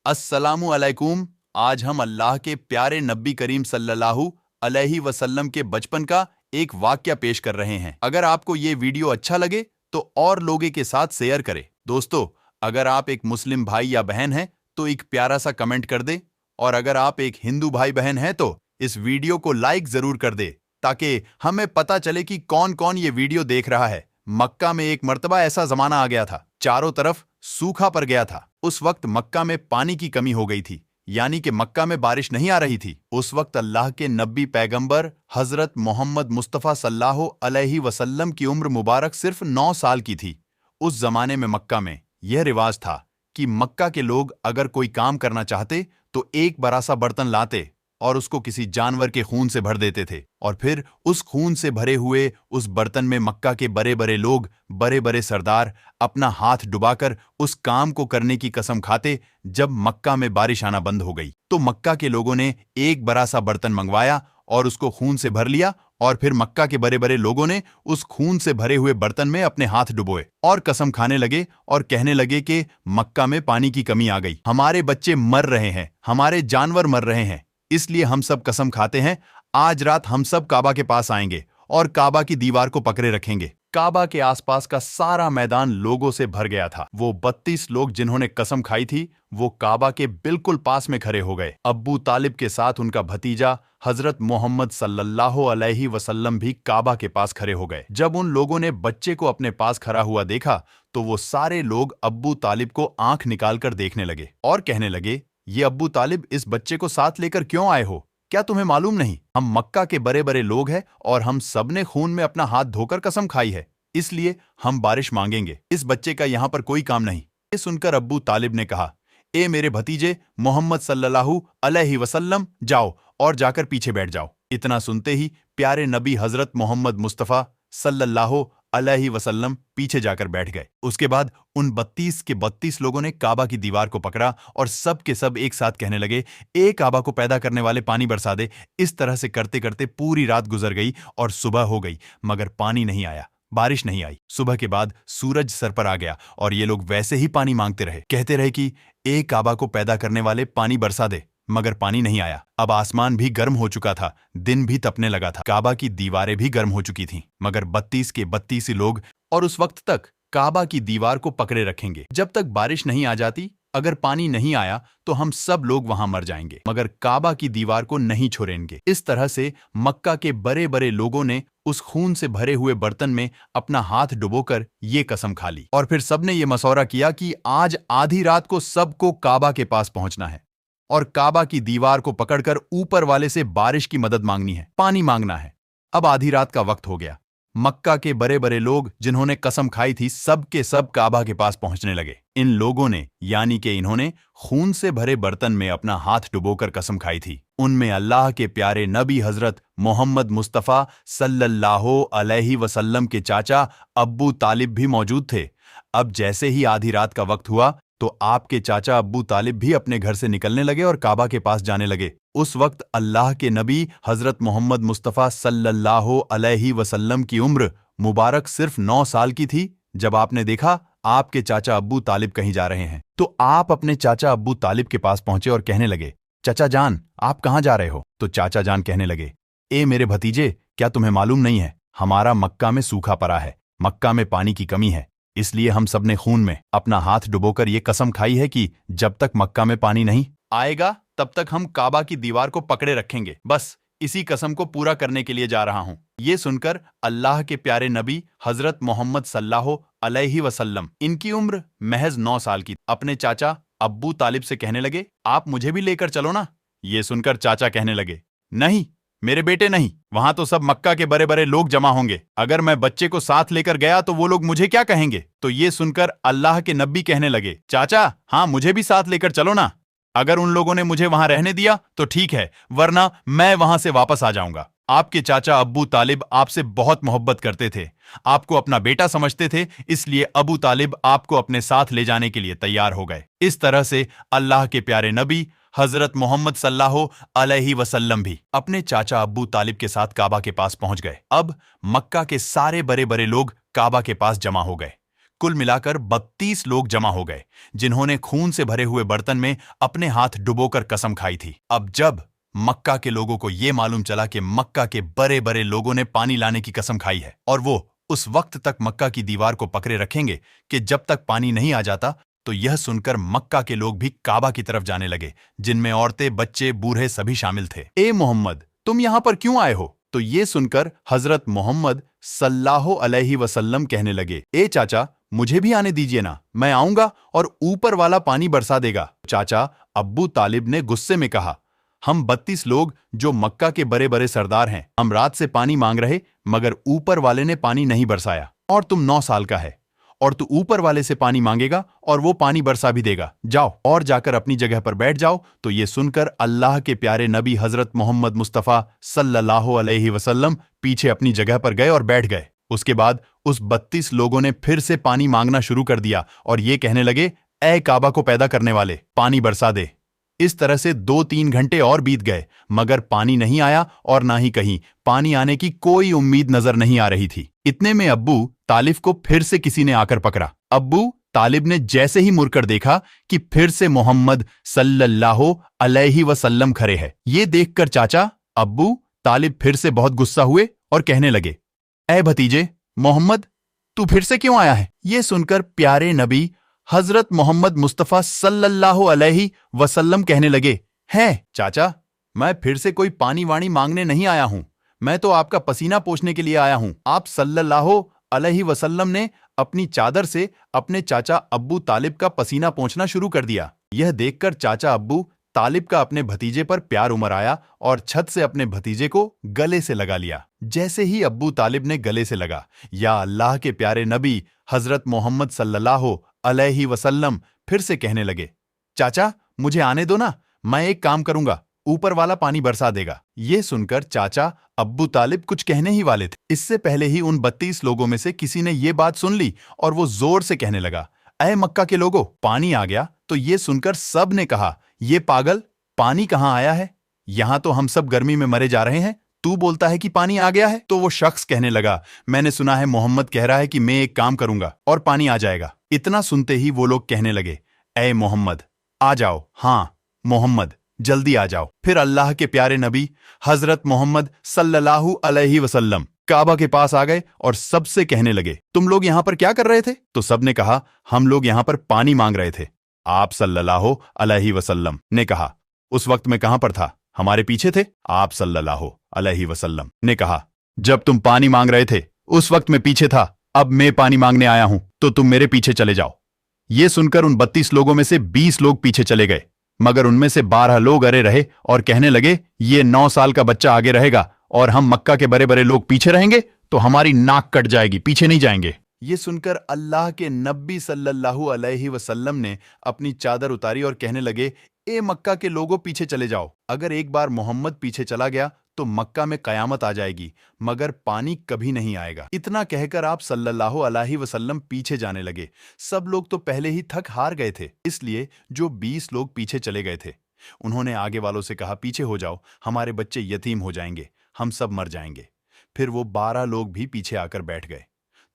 अस्सलामु अलैकुम। आज हम अल्लाह के प्यारे नबी करीम सल्लल्लाहु अलैहि वसल्लम के बचपन का एक वाक़या पेश कर रहे हैं। अगर आपको ये वीडियो अच्छा लगे तो और लोगों के साथ शेयर करें। दोस्तों, अगर आप एक मुस्लिम भाई या बहन हैं तो एक प्यारा सा कमेंट कर दें, और अगर आप एक हिंदू भाई बहन हैं तो इस वीडियो को लाइक जरूर कर दे ताकि हमें पता चले कि कौन कौन ये वीडियो देख रहा है। मक्का में एक मर्तबा ऐसा जमाना आ गया था, चारों तरफ सूखा पड़ गया था। उस वक्त मक्का में पानी की कमी हो गई थी, यानी कि मक्का में बारिश नहीं आ रही थी। उस वक्त अल्लाह के नबी पैगंबर हजरत मोहम्मद मुस्तफ़ा सल्लल्लाहु अलैहि वसल्लम की उम्र मुबारक सिर्फ 9 साल की थी। उस जमाने में मक्का में यह रिवाज था कि मक्का के लोग अगर कोई काम करना चाहते तो एक बड़ा सा बर्तन लाते और उसको किसी जानवर के खून से भर देते थे, और फिर उस खून से भरे हुए उस बर्तन में मक्का के बड़े बड़े लोग, बड़े बड़े सरदार अपना हाथ डुबाकर उस काम को करने की कसम खाते। जब मक्का में बारिश आना बंद हो गई तो मक्का के लोगों ने एक बड़ा सा बर्तन मंगवाया और उसको खून से भर लिया, और फिर मक्का के बड़े बड़े लोगों ने उस खून से भरे हुए बर्तन में अपने हाथ डुबोए और कसम खाने लगे और कहने लगे कि मक्का में पानी की कमी आ गई, हमारे बच्चे मर रहे हैं, हमारे जानवर मर रहे हैं, इसलिए हम सब कसम खाते हैं आज रात हम सब काबा के पास आएंगे और काबा की दीवार को पकड़े रखेंगे। काबा के आसपास का सारा मैदान लोगों से भर गया था। वो 32 लोग जिन्होंने कसम खाई थी वो काबा के बिल्कुल पास में खड़े हो गए। अब्बू तालिब के साथ उनका भतीजा हजरत मोहम्मद सल्लल्लाहु अलैहि वसल्लम भी काबा के पास खड़े हो गए। जब उन लोगों ने बच्चे को अपने पास खड़ा हुआ देखा तो वो सारे लोग अब्बू तालिब को आंख निकालकर देखने लगे और कहने लगे, ये अब्बू तालिब इस बच्चे को साथ लेकर क्यों आए हो? क्या तुम्हें मालूम नहीं हम मक्का के बड़े बड़े लोग हैं और हम सब ने खून में अपना हाथ धोकर कसम खाई है, इसलिए हम बारिश मांगेंगे। इस बच्चे का यहाँ पर कोई काम नहीं। ये सुनकर अब्बू तालिब ने कहा, ए मेरे भतीजे मोहम्मद सल्लल्लाहु अलैहि वसल्लम, जाओ और जाकर पीछे बैठ जाओ। इतना सुनते ही प्यारे नबी हजरत मोहम्मद मुस्तफ़ा सल्लल्लाहु अलैहि वसल्लम पीछे जाकर बैठ गए। उसके बाद उन 32 के 32 लोगों ने काबा की दीवार को पकड़ा और सब के सब एक साथ कहने लगे, ए काबा को पैदा करने वाले पानी बरसा दे। इस तरह से करते करते पूरी रात गुजर गई और सुबह हो गई, मगर पानी नहीं आया, बारिश नहीं आई। सुबह के बाद सूरज सर पर आ गया और ये लोग वैसे ही पानी मांगते रहे, कहते रहे कि ए काबा को पैदा करने वाले पानी बरसा दे, मगर पानी नहीं आया। अब आसमान भी गर्म हो चुका था, दिन भी तपने लगा था, काबा की दीवारें भी गर्म हो चुकी थीं, मगर 32 के 32 लोग और उस वक्त तक काबा की दीवार को पकड़े रखेंगे जब तक बारिश नहीं आ जाती। अगर पानी नहीं आया तो हम सब लोग वहां मर जाएंगे, मगर काबा की दीवार को नहीं छोड़ेंगे। इस तरह से मक्का के बड़े बड़े लोगों ने उस खून से भरे हुए बर्तन में अपना हाथ डुबोकर ये कसम खा ली, और फिर सबने ये मशवरा किया कि आज आधी रात को सबको काबा के पास पहुंचना है और काबा की दीवार को पकड़कर ऊपर वाले से बारिश की मदद मांगनी है, पानी मांगना है। अब आधी रात का वक्त हो गया। मक्का के बड़े बड़े लोग जिन्होंने कसम खाई थी सब के सब काबा के पास पहुंचने लगे। इन लोगों ने, यानी कि इन्होंने खून से भरे बर्तन में अपना हाथ डुबोकर कसम खाई थी। उनमें अल्लाह के प्यारे नबी हजरत मोहम्मद मुस्तफ़ा सल्लल्लाहु अलैहि वसल्लम के चाचा अब्बू तालिब भी मौजूद थे। अब जैसे ही आधी रात का वक्त हुआ तो आपके चाचा अब्बू तालिब भी अपने घर से निकलने लगे और काबा के पास जाने लगे। उस वक्त अल्लाह के नबी हजरत मोहम्मद मुस्तफ़ा सल्लल्लाहु अलैहि वसल्लम की उम्र मुबारक सिर्फ 9 साल की थी। जब आपने देखा आपके चाचा अब्बू तालिब कहीं जा रहे हैं तो आप अपने चाचा अब्बू तालिब के पास पहुंचे और कहने लगे, चाचा जान आप कहाँ जा रहे हो? तो चाचा जान कहने लगे, ए मेरे भतीजे, क्या तुम्हें मालूम नहीं है हमारा मक्का में सूखा पड़ा है, मक्का में पानी की कमी है, इसलिए हम सब ने खून में अपना हाथ डुबोकर ये कसम खाई है कि जब तक मक्का में पानी नहीं आएगा तब तक हम काबा की दीवार को पकड़े रखेंगे। बस इसी कसम को पूरा करने के लिए जा रहा हूं। ये सुनकर अल्लाह के प्यारे नबी हजरत मोहम्मद सल्लल्लाहु अलैहि वसल्लम, इनकी उम्र महज 9 साल की, अपने चाचा अब्बू तालिब से कहने लगे, आप मुझे भी लेकर चलो ना। ये सुनकर चाचा कहने लगे, नहीं मेरे बेटे नहीं, वहां तो सब मक्का के बड़े बड़े लोग जमा होंगे, अगर मैं बच्चे को साथ लेकर गया तो वो लोग मुझे क्या कहेंगे? तो ये सुनकर अल्लाह के नबी कहने लगे, चाचा हाँ मुझे भी साथ लेकर चलो ना, अगर उन लोगों ने मुझे वहां रहने दिया तो ठीक है, वरना मैं वहां से वापस आ जाऊंगा। आपके चाचा अब्बू तालिब आपसे बहुत मोहब्बत करते थे, आपको अपना बेटा समझते थे, इसलिए अबू तालिब आपको अपने साथ ले जाने के लिए तैयार हो गए। इस तरह से अल्लाह के प्यारे नबी हजरत मोहम्मद सल्लल्लाहु अलैहि वसल्लम भी अपने चाचा अब्बू तालिब के साथ काबा के पास पहुंच गए। अब मक्का के सारे बड़े बड़े लोग काबा के पास जमा हो गए। कुल मिलाकर 32 लोग जमा हो गए, जिन्होंने खून से भरे हुए बर्तन में अपने हाथ डुबोकर कसम खाई थी। अब जब मक्का के लोगों को यह मालूम चला कि मक्का के बड़े बड़े लोगों ने पानी लाने की कसम खाई है और वो उस वक्त तक मक्का की दीवार को पकड़े रखेंगे कि जब तक पानी नहीं आ जाता, तो यह सुनकर मक्का के लोग भी काबा की तरफ जाने लगे, जिनमें औरतें, बच्चे, बूढ़े सभी शामिल थे। ए मोहम्मद, तुम यहाँ पर क्यों आए हो? तो ये सुनकर हजरत मोहम्मद सल्लल्लाहु अलैहि वसल्लम कहने लगे, ए चाचा, मुझे भी आने दीजिए ना, मैं आऊंगा और ऊपर वाला पानी बरसा देगा। चाचा अब्बू तालिब ने गुस्से में कहा, हम 32 लोग जो मक्का के बड़े बड़े सरदार हैं, हम रात से पानी मांग रहे, मगर ऊपर वाले ने पानी नहीं बरसाया। और तुम 9 साल का है और तू ऊपर वाले से पानी मांगेगा और वो पानी बरसा भी देगा। जाओ और जाकर अपनी जगह पर बैठ जाओ। तो ये सुनकर अल्लाह के प्यारे नबी हजरत मोहम्मद मुस्तफ़ा सल्लल्लाहु अलैहि वसल्लम पीछे अपनी जगह पर गए और बैठ गए। उसके बाद उस 32 लोगों ने फिर से पानी मांगना शुरू कर दिया और ये कहने लगे, ऐ काबा को पैदा करने वाले, पानी बरसा दे। इस तरह से 2-3 घंटे और बीत गए, मगर पानी नहीं आया और ना ही कहीं पानी आने की कोई उम्मीद नजर नहीं आ रही थी। इतने में अब्बू तालिब को फिर से किसी ने आकर पकड़ा। अब्बू तालिब ने जैसे ही मुड़कर देखा कि फिर से मोहम्मद सल्लल्लाहु अलैहि वसल्लम खड़े हैं। ये देखकर चाचा अब्बू तालिब फिर से बहुत गुस्सा हुए और कहने लगे, ऐ भतीजे मोहम्मद, तू फिर से क्यों आया है? ये सुनकर प्यारे नबी हजरत मोहम्मद मुस्तफ़ा सल्लल्लाहु अलैहि वसल्लम कहने लगे, हैं चाचा, मैं फिर से कोई पानी वाणी मांगने नहीं आया हूं, मैं तो आपका पसीना पोंछने के लिए आया हूं। आप सल्लल्लाहु अलैहि वसल्लम ने अपनी चादर से अपने चाचा अब्बू तालिब का पसीना पोंछना शुरू कर दिया। यह देखकर चाचा अब्बू तालिब का अपने भतीजे पर प्यार उमड़ आया और छत से अपने भतीजे को गले से लगा लिया। जैसे ही अब्बू तालिब ने गले से लगा, या अल्लाह के प्यारे नबी हजरत मोहम्मद सल्लल्लाहु अलैहि वसल्लम फिर से कहने लगे, चाचा मुझे आने दो ना, मैं एक काम करूंगा, ऊपर वाला पानी बरसा देगा। ये सुनकर चाचा अब्बू तालिब कुछ कहने ही वाले थे, इससे पहले ही उन 32 लोगों में से किसी ने ये बात सुन ली और वो जोर से कहने लगा, ऐ मक्का के लोगों, पानी आ गया। तो ये सुनकर सब ने कहा, ये पागल, पानी कहाँ आया है? यहां तो हम सब गर्मी में मरे जा रहे हैं, तू बोलता है कि पानी आ गया है? तो वो शख्स कहने लगा, मैंने सुना है मोहम्मद कह रहा है कि मैं एक काम करूंगा और पानी आ जाएगा। इतना सुनते ही वो लोग कहने लगे, ऐ मोहम्मद आ जाओ, हाँ मोहम्मद जल्दी आ जाओ। फिर अल्लाह के प्यारे नबी हजरत मोहम्मद सल्लल्लाहु अलैहि वसल्लम काबा के पास आ गए और सबसे कहने लगे, तुम लोग यहां पर क्या कर रहे थे? तो सबने कहा, हम लोग यहां पर पानी मांग रहे थे। आप सल्लल्लाहु अलैहि वसल्लम ने कहा, उस वक्त मैं कहां पर था? हमारे पीछे थे? आप सल्लल्लाहु अलैहि वसल्लम ने कहा, जब तुम पानी मांग रहे थे उस वक्त मैं पीछे था, अब मैं पानी मांगने आया हूं तो तुम मेरे पीछे चले जाओ। ये सुनकर उन 32 लोगों में से 20 लोग पीछे चले गए, मगर उनमें से 12 लोग अरे रहे और कहने लगे, ये 9 साल का बच्चा आगे रहेगा और हम मक्का के बड़े बड़े लोग पीछे रहेंगे तो हमारी नाक कट जाएगी, पीछे नहीं जाएंगे। ये सुनकर अल्लाह के नबी सल्लल्लाहु अलैहि वसल्लम ने अपनी चादर उतारी और कहने लगे, ए मक्का के लोगों पीछे चले जाओ। अगर एक बार मोहम्मद पीछे चला गया तो मक्का में कयामत आ जाएगी, मगर पानी कभी नहीं आएगा। इतना कहकर आप सल्लल्लाहु अलैहि वसल्लम पीछे जाने लगे। सब लोग तो पहले ही थक हार गए थे, इसलिए जो 20 लोग पीछे चले गए थे उन्होंने आगे वालों से कहा, पीछे हो जाओ, हमारे बच्चे यतीम हो जाएंगे, हम सब मर जाएंगे। फिर वो 12 लोग भी पीछे आकर बैठ गए।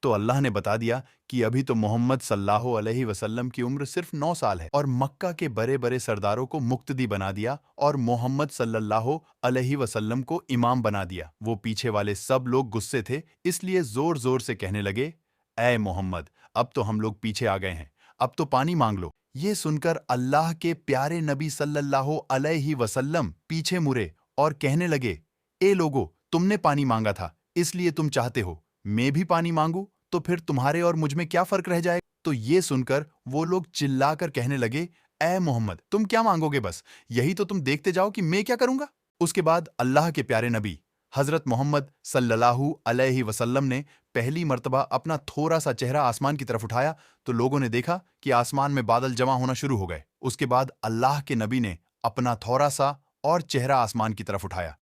तो अल्लाह ने बता दिया कि अभी तो मोहम्मद सल्लल्लाहु अलैहि वसल्लम की उम्र सिर्फ 9 साल है और मक्का के बड़े बड़े सरदारों को मुक्तदी बना दिया और मोहम्मद सल्लल्लाहु अलैहि वसल्लम को इमाम बना दिया। वो पीछे वाले सब लोग गुस्से थे, इसलिए जोर जोर से कहने लगे, ऐ मोहम्मद, अब तो हम लोग पीछे आ गए हैं, अब तो पानी मांग लो। ये सुनकर अल्लाह के प्यारे नबी सल्लल्लाहु अलैहि वसल्लम पीछे मुड़े और कहने लगे, ए लोगो, तुमने पानी मांगा था इसलिए तुम चाहते हो मैं भी पानी मांगू, तो फिर तुम्हारे और मुझ में क्या फर्क रह जाएगा? तो ये सुनकर वो लोग चिल्लाकर कहने लगे, ऐ मोहम्मद, तुम क्या मांगोगे? बस यही तो तुम देखते जाओ कि मैं क्या करूंगा। उसके बाद अल्लाह के प्यारे नबी हजरत मोहम्मद सल्लल्लाहु अलैहि वसल्लम ने पहली मर्तबा अपना थोड़ा सा चेहरा आसमान की तरफ उठाया तो लोगों ने देखा कि आसमान में बादल जमा होना शुरू हो गए। उसके बाद अल्लाह के नबी ने अपना थोड़ा सा और चेहरा आसमान की तरफ उठाया,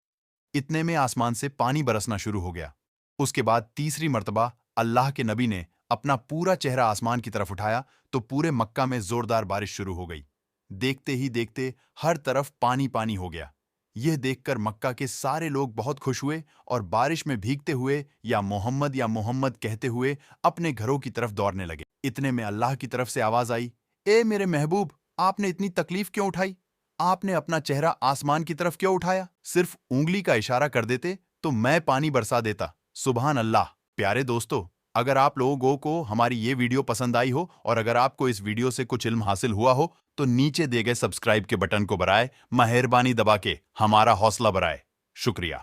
इतने में आसमान से पानी बरसना शुरू हो गया। उसके बाद तीसरी मर्तबा अल्लाह के नबी ने अपना पूरा चेहरा आसमान की तरफ उठाया तो पूरे मक्का में जोरदार बारिश शुरू हो गई। देखते ही देखते हर तरफ पानी पानी हो गया। यह देखकर मक्का के सारे लोग बहुत खुश हुए और बारिश में भीगते हुए या मोहम्मद कहते हुए अपने घरों की तरफ दौड़ने लगे। اتنے میں اللہ کی طرف سے آواز آئی، اے میرے محبوب، آپ نے اتنی تکلیف کیوں اٹھائی؟ آپ نے اپنا چہرہ آسمان کی طرف کیوں اٹھایا؟ صرف انگلی کا اشارہ کر دیتے تو میں پانی برسا دیتا۔ سبحان اللہ۔ پیارے دوستو، اگر آپ لوگوں کو ہماری یہ ویڈیو پسند آئی ہو اور اگر آپ کو اس ویڈیو سے کچھ علم حاصل ہوا ہو تو نیچے دیے گئے سبسکرائب کے بٹن کو برائے مہربانی دبا کے ہمارا حوصلہ بڑھائے۔ شکریہ۔